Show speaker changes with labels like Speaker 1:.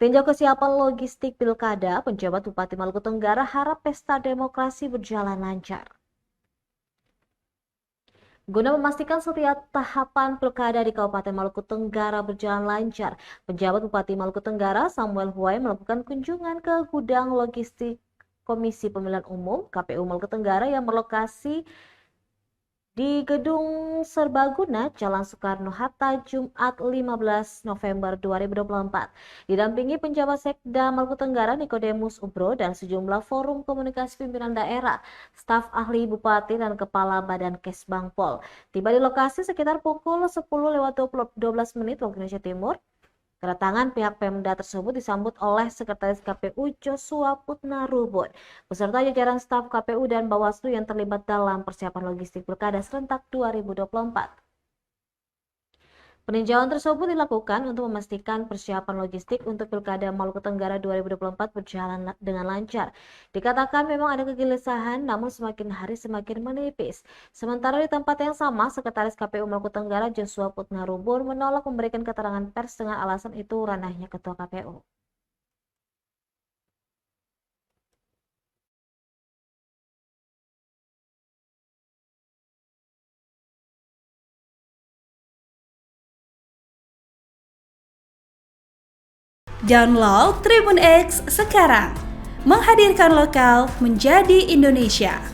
Speaker 1: Tinjau kesiapan logistik pilkada, penjabat Bupati Maluku Tenggara harap pesta demokrasi berjalan lancar. Guna memastikan setiap tahapan pilkada di Kabupaten Maluku Tenggara berjalan lancar, penjabat Bupati Maluku Tenggara Samuel Huai melakukan kunjungan ke gudang logistik Komisi Pemilihan Umum KPU Maluku Tenggara yang berlokasi di Gedung Serbaguna, Jalan Soekarno-Hatta, Jumat 15 November 2024. Didampingi penjabat Sekda Maluku Tenggara Nikodemus Ubro dan sejumlah forum komunikasi pimpinan daerah, staf ahli Bupati dan Kepala Badan Kesbangpol. Tiba di lokasi sekitar pukul 10:12 waktu Indonesia Timur. Kedatangan pihak Pemda tersebut disambut oleh Sekretaris KPU Joshua Putnarubun, beserta jajaran staf KPU dan Bawaslu yang terlibat dalam persiapan logistik Pilkada serentak 2024. Peninjauan tersebut dilakukan untuk memastikan persiapan logistik untuk Pilkada Maluku Tenggara 2024 berjalan dengan lancar. Dikatakan memang ada kegelisahan, namun semakin hari semakin menipis. Sementara di tempat yang sama, Sekretaris KPU Maluku Tenggara Joshua Putnarubun menolak memberikan keterangan pers dengan alasan itu ranahnya Ketua KPU.
Speaker 2: Download Tribun X sekarang, menghadirkan lokal menjadi Indonesia.